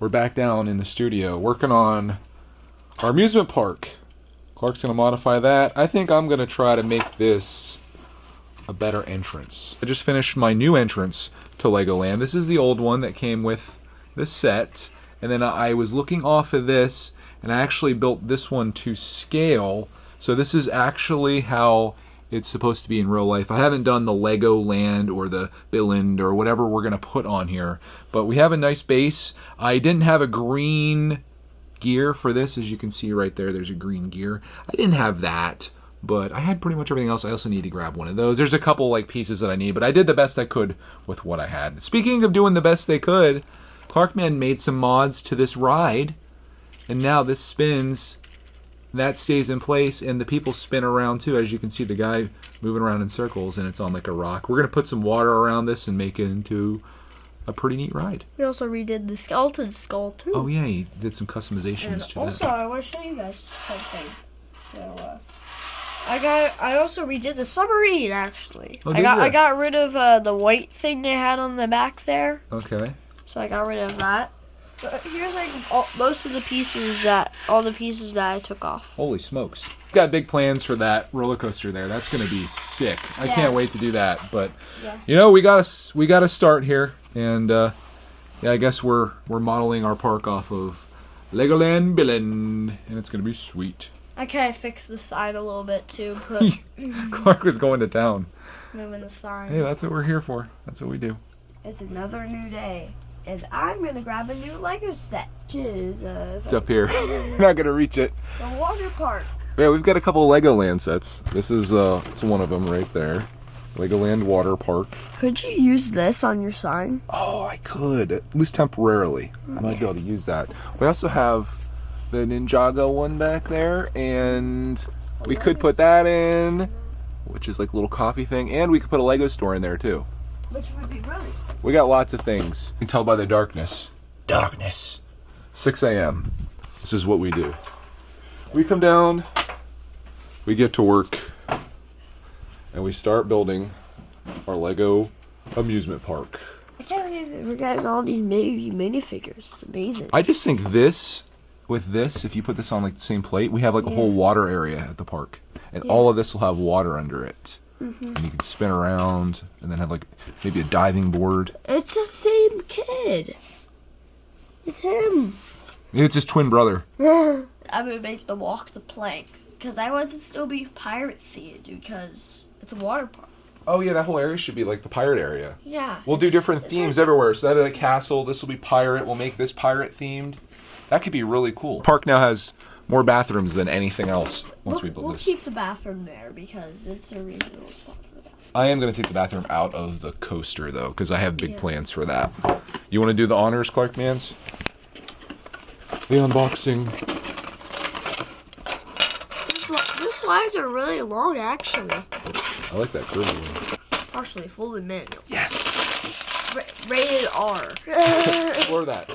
We're back down in the studio working on our amusement park. Clark's going to modify that. I think I'm going to try to make this a better entrance. I just finished my new entrance to Legoland. This is the old one that came with the set. And then I was looking off of this, and I actually built this one to scale. So this is actually how it's supposed to be in real life. I haven't done the LEGOLAND or the Billand or whatever we're going to put on here. But we have a nice base. I didn't have a green gear for this. As you can see right there, there's a green gear. I didn't have that, but I had pretty much everything else. I also need to grab one of those. There's a couple like pieces that I need, but I did the best I could with what I had. Speaking of doing the best they could, Clarkman made some mods to this ride, and now this spins. That stays in place, and the people spin around too. As you can see, the guy moving around in circles, and it's on like a rock. We're going to put some water around this and make it into a pretty neat ride. We also redid the skeleton skull too. Oh yeah, he did some customizations to also, I want to show you guys something. So, I also redid the submarine actually. Oh, I got rid of the white thing they had on the back there. Okay. So I got rid of that. But here's like most of the pieces that I took off. Holy smokes! Got big plans for that roller coaster there. That's gonna be sick. I can't wait to do that. But you know, we gotta start here, and yeah, I guess we're modeling our park off of Legoland Billand, and it's gonna be sweet. I kind of fixed the side a little bit too. Clark was going to town. Moving the sign. Hey, that's what we're here for. That's what we do. It's another new day. And I'm going to grab a new Lego set, which is... it's up here. You're not going to reach it. The water park. Yeah, we've got a couple of Legoland sets. This is it's one of them right there. Legoland Water Park. Could you use this on your sign? Oh, I could. At least temporarily. I might be able to use that. We also have the Ninjago one back there, and we could put that in, which is like a little coffee thing, and we could put a Lego store in there too. Which would be really... We got lots of things. You can tell by the darkness. Darkness. 6 a.m. This is what we do. We come down, we get to work, and we start building our Lego amusement park. I can't believe we're getting all these minifigures. It's amazing. I just think this, with this, if you put this on like the same plate, we have like a whole water area at the park. And all of this will have water under it. And you can spin around and then have like maybe a diving board. It's the same kid. It's him. It's his twin brother. I'm gonna make them walk the plank because I want it to still be pirate themed because it's a water park. Oh yeah, that whole area should be like the pirate area. Yeah. We'll do different themes everywhere. So that'll be a castle. This will be pirate. We'll make this pirate themed. That could be really cool. The park now has more bathrooms than anything else once we build this. We'll keep the bathroom there because it's a reasonable spot for that. I am going to take the bathroom out of the coaster, though, because I have big plans for that. You want to do the honors, Clark Mans? The unboxing. Those slides are really long, actually. I like that curvy one. Partially fully manual. Yes! Rated R. Explore that.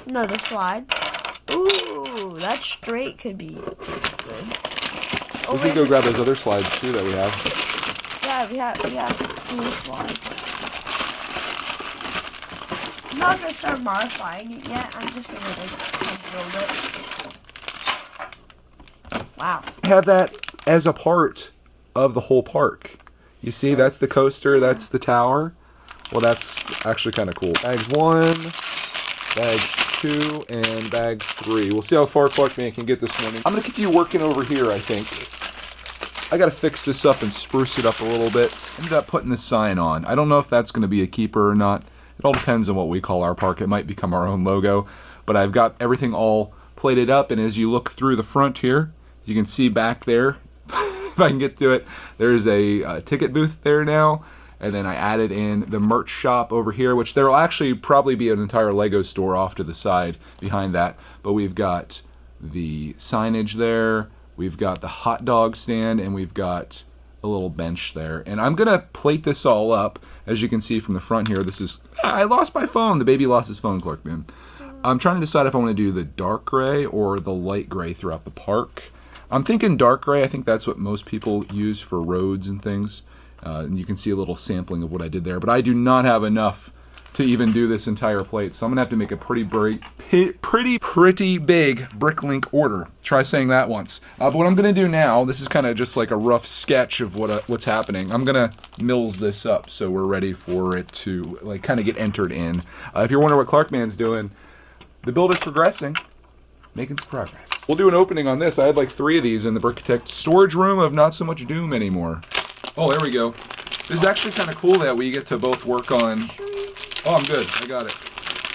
Another slide. Ooh, that straight could be good. We can go grab those other slides too that we have. Yeah, we have blue slides. I'm not gonna start modifying it yet. I'm just gonna build it. Wow. Have that as a part of the whole park. You see, that's the coaster, that's the tower. Well, that's actually kind of cool. Bags 1, bags 2, and bag 3. We'll see how far Clarkman can get this morning. I'm going to continue working over here, I think. I got to fix this up and spruce it up a little bit. Ended up putting this sign on. I don't know if that's going to be a keeper or not. It all depends on what we call our park. It might become our own logo. But I've got everything all plated up, and as you look through the front here, you can see back there, if I can get to it, there's a ticket booth there now. And then I added in the merch shop over here, which there will actually probably be an entire Lego store off to the side behind that. But we've got the signage there, we've got the hot dog stand, and we've got a little bench there. And I'm going to plate this all up. As you can see from the front here, this is... I lost my phone. The baby lost his phone, Clarkman. I'm trying to decide if I want to do the dark gray or the light gray throughout the park. I'm thinking dark gray. I think that's what most people use for roads and things. And you can see a little sampling of what I did there. But I do not have enough to even do this entire plate. So I'm gonna have to make a pretty big Bricklink order. Try saying that once. But what I'm gonna do now, this is kind of just like a rough sketch of what's happening. I'm gonna mills this up so we're ready for it to like kind of get entered in. If you're wondering what Clarkman's doing, the build is progressing, making some progress. We'll do an opening on this. I had like 3 of these in the Brickitect storage room of not so much doom anymore. Oh, there we go. This is actually kind of cool that we get to both work on... Oh, I'm good. I got it.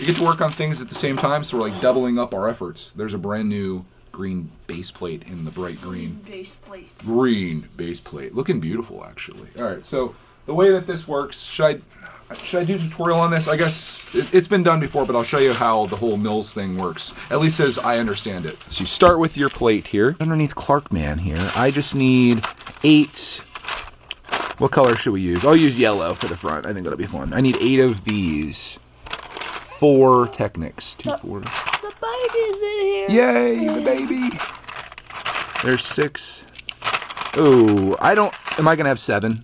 We get to work on things at the same time, so we're like doubling up our efforts. There's a brand new green base plate in the bright green. Base plate. Green base plate. Looking beautiful, actually. All right, so the way that this works, should I do a tutorial on this? I guess it's been done before, but I'll show you how the whole mills thing works, at least as I understand it. So you start with your plate here. Underneath Clarkman here, I just need 8... What color should we use? I'll use yellow for the front. I think that'll be fun. I need 8 of these. 4 Technics. 2, 4. The baby's in here. Yay, the baby. There's 6. Ooh, am I gonna have 7?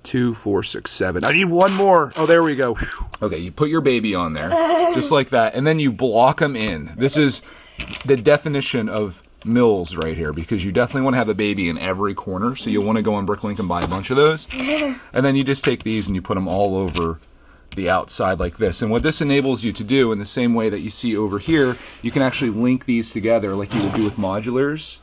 2, 4, 6, 7. I need 1 more. Oh, there we go. Whew. Okay, you put your baby on there, just like that, and then you block them in. This is the definition of mills right here, because you definitely want to have a baby in every corner, so you'll want to go on Bricklink and buy a bunch of those. And then you just take these and you put them all over the outside like this. And what this enables you to do, in the same way that you see over here, you can actually link these together like you would do with modulars,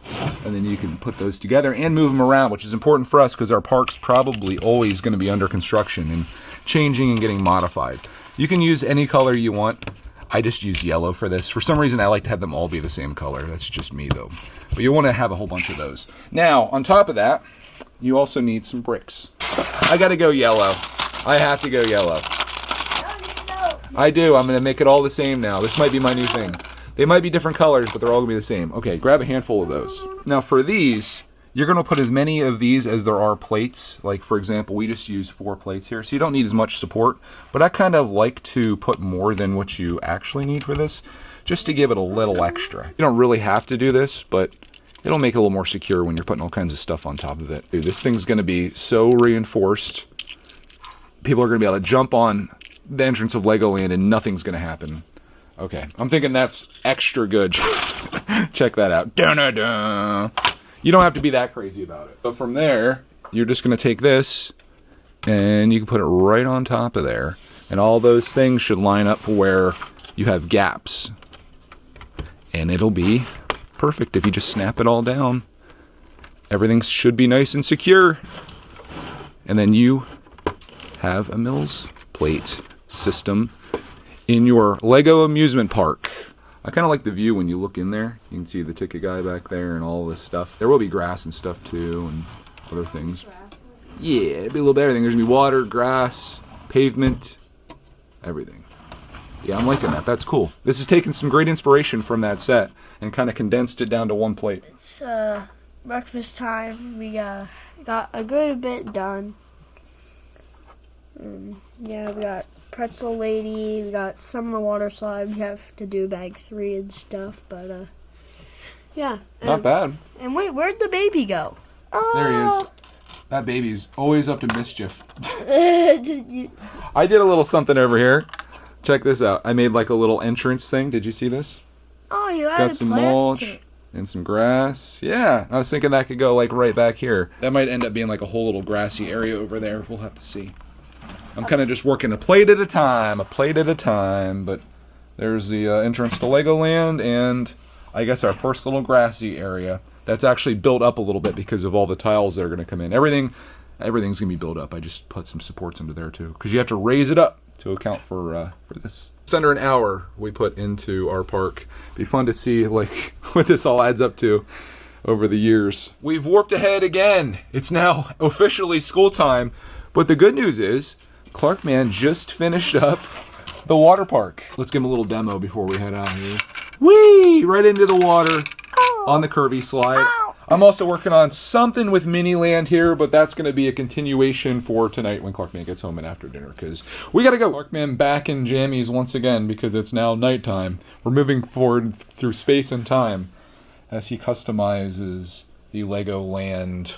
and then you can put those together and move them around, which is important for us because our park's probably always going to be under construction and changing and getting modified. You can use any color you want. I just use yellow for this. For some reason, I like to have them all be the same color. That's just me, though. But you want to have a whole bunch of those. Now, on top of that, you also need some bricks. I got to go yellow. I have to go yellow. I do. I'm going to make it all the same now. This might be my new thing. They might be different colors, but they're all going to be the same. Okay, grab a handful of those. Now, for these, you're going to put as many of these as there are plates. Like, for example, we just use 4 plates here, so you don't need as much support. But I kind of like to put more than what you actually need for this, just to give it a little extra. You don't really have to do this, but it'll make it a little more secure when you're putting all kinds of stuff on top of it. Dude, this thing's going to be so reinforced. People are going to be able to jump on the entrance of Legoland and nothing's going to happen. Okay, I'm thinking that's extra good. Check that out. Dun-dun-dun. You don't have to be that crazy about it. But from there, you're just going to take this, and you can put it right on top of there. And all those things should line up where you have gaps. And it'll be perfect if you just snap it all down. Everything should be nice and secure. And then you have a mills plate system in your Lego amusement park. I kind of like the view when you look in there. You can see the ticket guy back there and all this stuff. There will be grass and stuff too, and other things. Yeah, it'll be a little bit of everything. There's going to be water, grass, pavement, everything. Yeah, I'm liking that. That's cool. This has taken some great inspiration from that set and kind of condensed it down to 1 plate. It's breakfast time. We got a good bit done. Yeah, we got pretzel lady, we got some of the water slide. We have to do bag 3 and stuff, but yeah. Not bad. And wait, where'd the baby go? Oh. There he is. That baby's always up to mischief. I did a little something over here. Check this out. I made like a little entrance thing. Did you see this? Oh, you added got some mulch and some grass. Yeah, I was thinking that could go like right back here. That might end up being like a whole little grassy area over there. We'll have to see. I'm kind of just working a plate at a time, but there's the entrance to Legoland, and I guess our first little grassy area. That's actually built up a little bit because of all the tiles that are going to come in. Everything's going to be built up. I just put some supports under there too, because you have to raise it up to account for this. It's under an hour we put into our park. It'd be fun to see like what this all adds up to over the years. We've warped ahead again. It's now officially school time, but the good news is Clarkman just finished up the water park. Let's give him a little demo before we head out here. Whee! Right into the water on the Kirby slide. I'm also working on something with Miniland here, but that's going to be a continuation for tonight when Clarkman gets home and after dinner, because we got to go. Clarkman back in jammies once again because it's now nighttime. We're moving forward through space and time as he customizes the LEGOLAND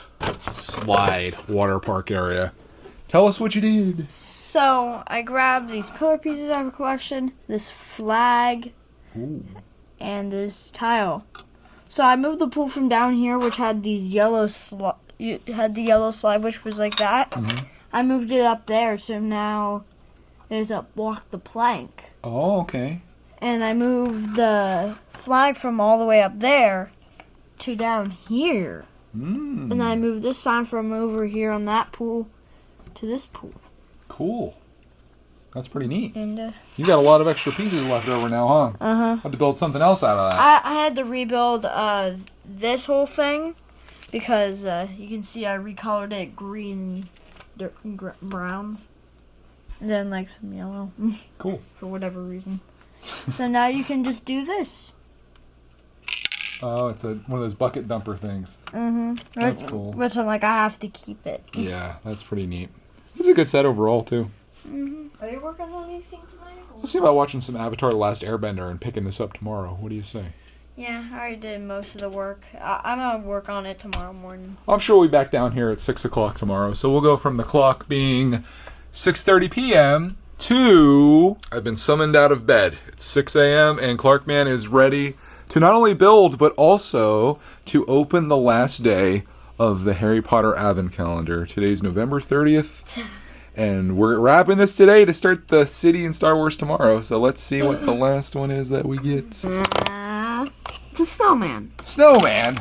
slide water park area. Tell us what you did. So I grabbed these pillar pieces out of a collection, this flag, Ooh. and this tile. So I moved the pool from down here, which had these yellow had the yellow slide, which was like that. Mm-hmm. I moved it up there, so now there's a walk the plank. Oh, okay. And I moved the flag from all the way up there to down here. Mm. And I moved this sign from over here on that pool to this pool. Cool. That's pretty neat. And You got a lot of extra pieces left over now, huh? uh-huh. Have to build something else out of that. I had to rebuild this whole thing because you can see I recolored it green, brown, and then like some yellow. Cool. For whatever reason. So now you can just do this. Oh, it's one of those bucket dumper things. Mm-hmm. That's cool. Which I'm like, I have to keep it. Yeah, that's pretty neat. It's a good set overall, too. Mm-hmm. Are you working on anything tonight? Let's see about watching some Avatar The Last Airbender and picking this up tomorrow. What do you say? Yeah, I already did most of the work. I'm going to work on it tomorrow morning. I'm sure we'll be back down here at 6 o'clock tomorrow. So we'll go from the clock being 6:30 p.m. to... I've been summoned out of bed. It's 6 a.m. and Clarkman is ready to not only build, but also to open the last day of the Harry Potter Advent Calendar. Today's November 30th. And we're wrapping this today to start the city in Star Wars tomorrow. So let's see what the last one is that we get. It's a snowman. Snowman?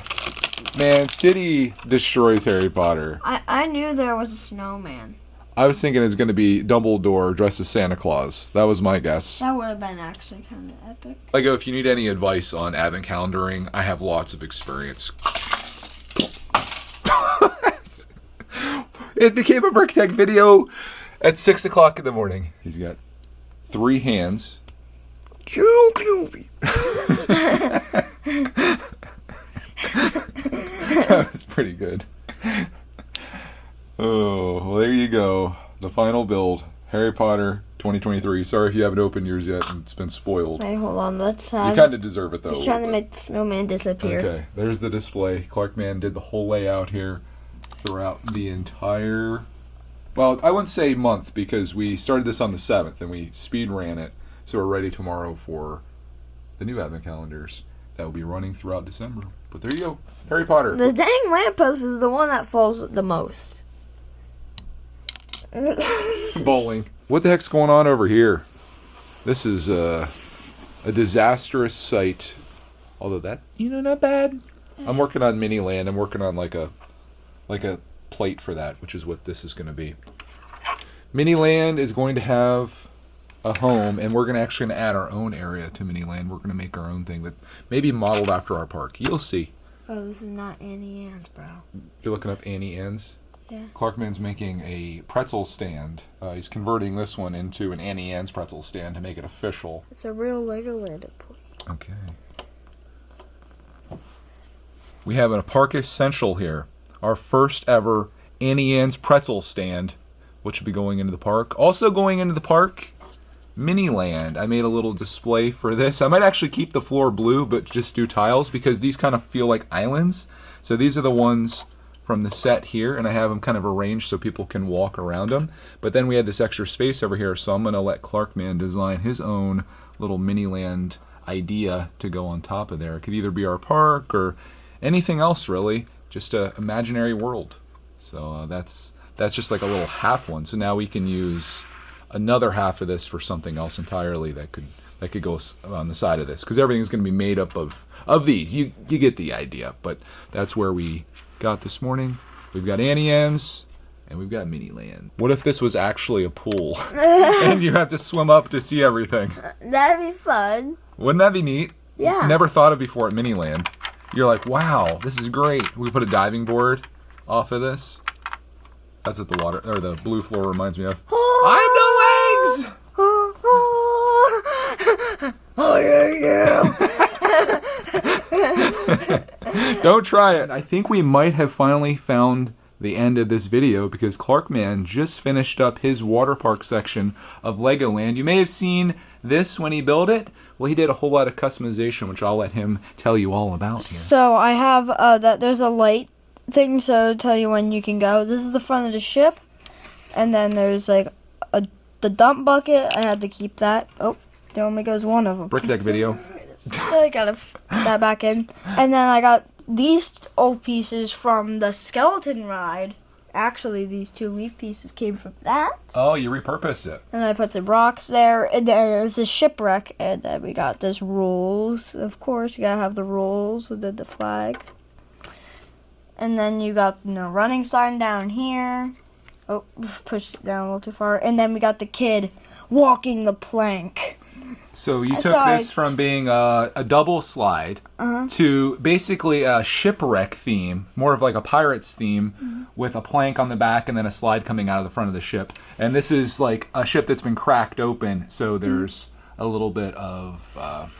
Man, city destroys Harry Potter. I knew there was a snowman. I was thinking it's going to be Dumbledore dressed as Santa Claus. That was my guess. That would have been actually kind of epic. Lego, if you need any advice on Advent calendaring, I have lots of experience. It became a Brickitect video at 6 o'clock in the morning. He's got 3 hands. That was pretty good. Oh, well, there you go. The final build. Harry Potter 2023. Sorry if you haven't opened yours yet and it's been spoiled. Wait, hold on. Let's You kind of deserve it, though. He's trying to make the snowman disappear. Okay, there's the display. Clarkman did the whole layout here throughout the entire... Well, I wouldn't say month because we started this on the 7th and we speed ran it. So we're ready tomorrow for the new Advent calendars that will be running throughout December. But there you go. Harry Potter. The dang lamppost is the one that falls the most. Bowling. What the heck's going on over here? This is a disastrous sight. Although that, not bad. I'm working on Miniland. I'm working on like a plate for that, which is what this is going to be. Miniland is going to have a home, and we're going to actually add our own area to Miniland. We're going to make our own thing that may be modeled after our park. You'll see. Oh, this is not Annie Ann's, bro. You're looking up Annie Ann's? Yeah. Clarkman's making a pretzel stand. He's converting this one into an Annie Ann's pretzel stand to make it official. It's a real LEGOLAND plate. Okay. We have a Park Essential here. Our first ever Annie Ann's pretzel stand, which will be going into the park. Also going into the park, Miniland. I made a little display for this. I might actually keep the floor blue, but just do tiles because these kind of feel like islands. So these are the ones from the set here, and I have them kind of arranged so people can walk around them. But then we had this extra space over here, so I'm going to let Clarkman design his own little Miniland idea to go on top of there. It could either be our park or anything else, really. Just an imaginary world. So that's just like a little half one. So now we can use another half of this for something else entirely that could go on the side of this, because everything's going to be made up of these. You get the idea. But that's where we got this morning. We've got Annie Ann's and we've got Miniland. What if this was actually a pool and you have to swim up to see everything? That'd be fun. Wouldn't that be neat? Yeah. Never thought of before at Miniland. You're like, wow, this is great. We put a diving board off of this. That's what the water or the blue floor reminds me of. I have no legs. Oh yeah. Don't try it. I think we might have finally found the end of this video because Clarkman just finished up his water park section of Legoland. You may have seen this when he built it. Well, he did a whole lot of customization, which I'll let him tell you all about here. So I have that there's a light thing, so it'll tell you when you can go. This is the front of the ship, And then there's like the dump bucket. I had to keep that. Oh, there only goes one of them. Brickitect video. So I gotta put that back in. And then I got these old pieces from the skeleton ride. Actually, these 2 leaf pieces came from that. Oh, you repurposed it. And I put some rocks there. And then there's a shipwreck. And then we got this rules. Of course, you gotta have the rules and then the flag. And then you got the running sign down here. Oh, pushed it down a little too far. And then we got the kid walking the plank. So you took this from being a double slide to basically a shipwreck theme, more of like a pirate's theme, with a plank on the back and then a slide coming out of the front of the ship. And this is like a ship that's been cracked open, so there's a little bit of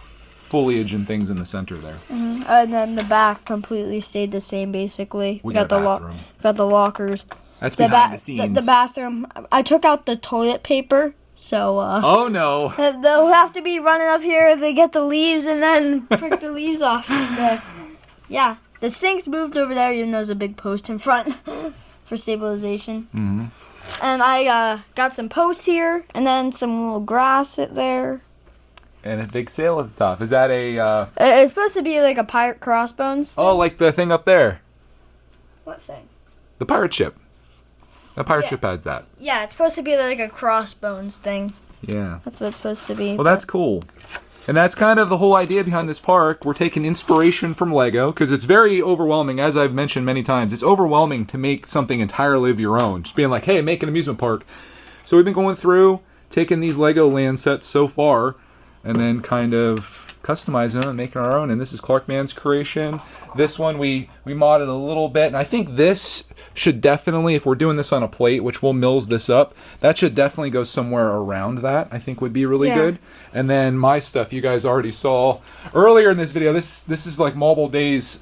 foliage and things in the center there. And then the back completely stayed the same, basically. We got the lockers. That's behind the scenes. The bathroom. I took out the toilet paper. So, oh no! They'll have to be running up here. They get the leaves and then prick the leaves off. And, yeah, the sink's moved over there, even though there's a big post in front for stabilization. And I got some posts here, and then some little grass there. And a big sail at the top. Is that a? It's supposed to be like a pirate crossbones thing. Oh, like the thing up there. What thing? The pirate ship. The pirate ship has that. Yeah, it's supposed to be like a crossbones thing. Yeah. That's what it's supposed to be. Well, that's cool. And that's kind of the whole idea behind this park. We're taking inspiration from Lego, because it's very overwhelming, as I've mentioned many times. It's overwhelming to make something entirely of your own. Just being like, hey, make an amusement park. So we've been going through, taking these LEGOLAND sets so far, and then kind of customizing them and making our own. And this is Clarkman's creation. This one we modded a little bit, and I think this should definitely, if we're doing this on a plate, which we'll mills this up, that should definitely go somewhere around that. I think would be really good. And then my stuff you guys already saw earlier in this video. This is like Marble Days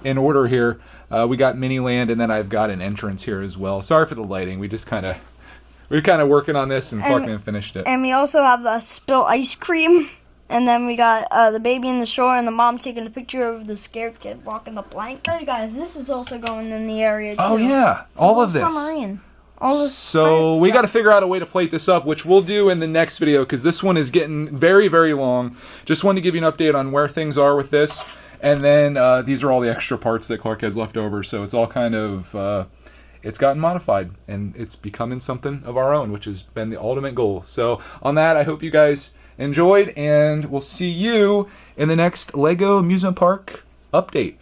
in order here. We got Miniland, and then I've got an entrance here as well. Sorry for the lighting. We're kind of working on this, and Clarkman finished it. And we also have the spilt ice cream. And then we got the baby in the shore, and the mom's taking a picture of the scared kid walking the plank. Hey guys, this is also going in the area too. Oh yeah, all of this. Submarine. All this. So we got to figure out a way to plate this up, which we'll do in the next video, because this one is getting very, very long. Just wanted to give you an update on where things are with this, and then these are all the extra parts that Clark has left over. So it's all kind of it's gotten modified, and it's becoming something of our own, which has been the ultimate goal. So on that, I hope you guys enjoyed, and we'll see you in the next LEGO Amusement Park update.